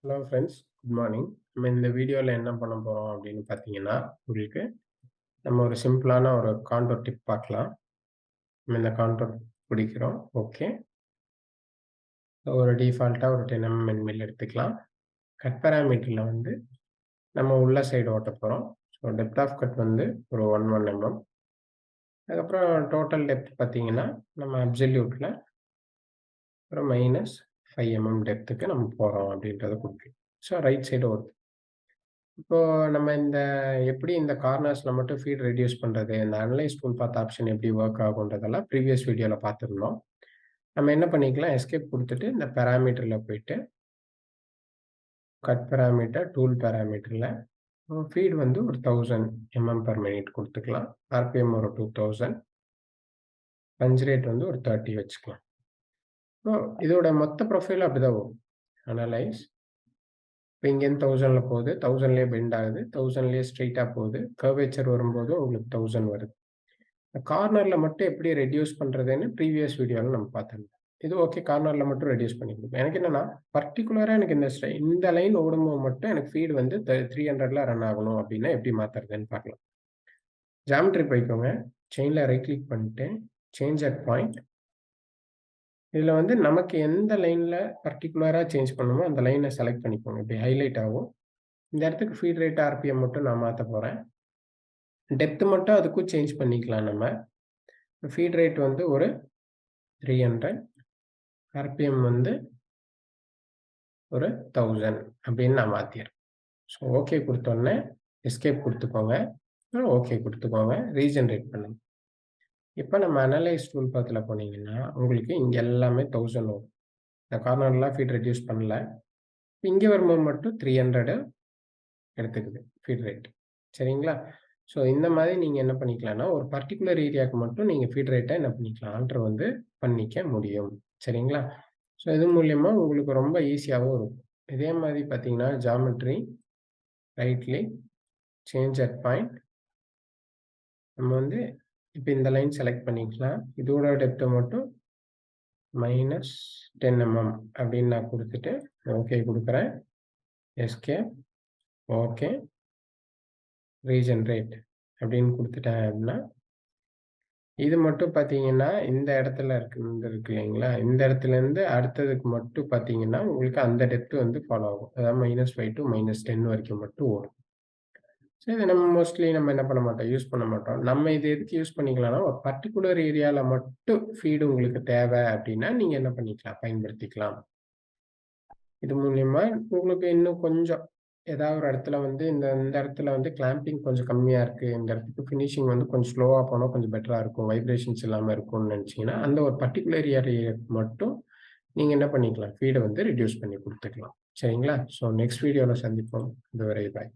Hello friends, good morning. நம்ம இந்த வீடியோவில் என்ன பண்ண போகிறோம் அப்படின்னு பார்த்தீங்கன்னா, உங்களுக்கு நம்ம ஒரு சிம்பிளான ஒரு கான்டோர் டிப் பார்க்கலாம். நம்ம இந்த கான்டோர் பிடிக்கிறோம். ஓகே, ஒரு டிஃபால்ட்டாக ஒரு 10 mm மில் எடுத்துக்கலாம். கட் பேராமீட்டரில் வந்து நம்ம உள்ள சைடு ஓட்ட போகிறோம். ஸோ டெப்த் ஆஃப் கட் வந்து ஒரு 11 mm. அதுக்கப்புறம் டோட்டல் டெப்த் பார்த்தீங்கன்னா, நம்ம அப்சல்யூட்டில் ஒரு -5 mm டெப்த்துக்கு நம்ம போகிறோம் அப்படின்றத கொடுக்குறோம். ஸோ ரைட் சைடு ஓடுது. இப்போ நம்ம எப்படி இந்த கார்னர்ஸ்ல மட்டும் ஃபீட் ரெடியூஸ் பண்றது, இந்த அனலைஸ் டூல் பாத் ஆப்ஷன் எப்படி வொர்க் ஆகுன்றதெல்லாம் ப்ரீவியஸ் வீடியோல பார்த்திருந்தோம். நம்ம என்ன பண்ணிக்கலாம், எஸ்கேப் குடுத்துட்டு இந்த பாராமீட்டர்ல போயிட்டு, கட் பாராமீட்டர், டூல் பாராமீட்டர்ல ஃபீட் வந்து ஒரு 1000 mm/min குடுத்துக்கலாம். ஆர்பிஎம் ஒரு 2000, பஞ்ச் ரேட் வந்து ஒரு 30 வச்சுக்கலாம். இப்போ இதோட மொத்த ப்ரொஃபைல் அப்படிதான் வரும். அனலைஸ் இப்போ இங்கேருந்து 1000ல போகுது, 1000லயே பெண்ட் ஆகுது, 1000லயே ஸ்ட்ரெயிட்டா போகுது. கர்வேச்சர் வரும்போது உங்களுக்கு 1000 வருது. கார்னர்ல மட்டும் எப்படி ரெடியூஸ் பண்றதுன்னு ப்ரீவியஸ் வீடியோல நம்ம பார்த்திருந்தோம். இது ஓகே, கார்னர்ல மட்டும் ரெடியூஸ் பண்ணி கொடுக்கும். எனக்கு என்னன்னா, பர்ட்டிகுலரா எனக்கு இந்த லைன் ஓடும்போது மட்டும் எனக்கு ஃபீட் வந்து 300ல ரன் ஆகணும் அப்படின்னா எப்படி மாத்துறதுன்னு பார்க்கலாம். ஜியோமெட்ரி போய்க்கோங்க. செயின்ல ரைட் கிளிக் பண்ணிட்டு சேஞ்ச் அட் பாயிண்ட். இதுல வந்து நமக்கு எந்த லைன்ல பர்ட்டிகுலரா சேஞ்ச் பண்ணணுமோ அந்த லைனை செலக்ட் பண்ணிக்கோங்க. இப்படி ஹைலைட் ஆகும். இந்த இடத்துக்கு ஃபீட் ரேட் ஆர்பிஎம் மட்டும் நான் மாத்த போறேன். டெப்த் மட்டும் அதுக்கும் சேஞ்ச் பண்ணிக்கலாம் நம்ம. ஃபீட் ரேட் வந்து ஒரு 300, ஆர்பிஎம் வந்து ஒரு 1000 அப்படின்னு நான் மாத்திடுறேன். ஸோ ஓகே குடுத்தோன்னே எஸ்கேப் குடுத்துக்கோங்க. ஓகே குடுத்துக்கோங்க. ரீஜெனரேட் பண்ணுங்க. இப்ப நம்ம அனலைஸ் டூல் பாத்ல போனீங்கன்னா, உங்களுக்கு இங்க எல்லாமே 1000 வரும். இந்த கார்னர்லாம் ஃபீட் ரெடியூஸ் பண்ணல. இங்க வரும்போது மட்டும் 300 எடுத்துக்குது ஃபீட் ரேட். சரிங்களா? ஸோ இந்த மாதிரி நீங்க என்ன பண்ணிக்கலாம்னா, ஒரு பர்ட்டிகுலர் ஏரியாவுக்கு மட்டும் நீங்க ஃபீட் ரேட்ட என்ன பண்ணிக்கலாம், ஆல்டர் வந்து பண்ணிக்க முடியும். சரிங்களா? ஸோ இது மூலியமா உங்களுக்கு ரொம்ப ஈஸியாவும் இருக்கும். இதே மாதிரி பார்த்தீங்கன்னா, geometry, right click, change at point. நம்ம வந்து இப்ப இந்த லைன் செலக்ட் பண்ணிக்கலாம். இதோட டெப்த் மட்டும் -10 mm அப்படின்னு நான் குடுத்துட்டு, ஓகே குடுக்குறேன். எஸ்கேப், ஓகே, ரீஜெனரேட் அப்படின்னு குடுத்துட்டேன் அப்படின்னா, இது மட்டும் பார்த்தீங்கன்னா, இந்த இடத்துல இருக்கு இல்லைங்களா? இந்த இடத்துலேருந்து அடுத்ததுக்கு மட்டும் பார்த்தீங்கன்னா, உங்களுக்கு அந்த டெப்த் வந்து ஃபாலோ ஆகும். அதாவது -5 to -10 வரைக்கும் மட்டும் ஓடும். ஸோ இத நம்ம மோஸ்ட்லி நம்ம என்ன பண்ண மாட்டோம், யூஸ் பண்ண மாட்டோம். நம்ம இது எதுக்கு யூஸ் பண்ணிக்கலாம்னா, ஒரு பர்ட்டிகுலர் ஏரியால மட்டும் ஃபீட் உங்களுக்கு தேவை அப்படின்னா, நீங்க என்ன பண்ணிக்கலாம், பயன்படுத்திக்கலாம். இது மூலியமா உங்களுக்கு இன்னும் கொஞ்சம் ஏதாவது ஒரு இடத்துல வந்து இந்த இந்த இடத்துல வந்து கிளாம்பிங் கொஞ்சம் கம்மியா இருக்கு. இந்த இடத்துக்கு ஃபினிஷிங் வந்து கொஞ்சம் ஸ்லோவா போனா கொஞ்சம் பெட்டரா இருக்கும். வைப்ரேஷன்ஸ் இல்லாம இருக்கும்னு நினைச்சீங்கன்னா, அந்த ஒரு பர்ட்டிகுலர் ஏரியாக்கு மட்டும் நீங்க என்ன பண்ணிக்கலாம், ஃபீட வந்து ரெடியூஸ் பண்ணி குடுத்துக்கலாம். சரிங்களா? ஸோ நெக்ஸ்ட் வீடியோல சந்திப்போம். இதுவரை பாய்.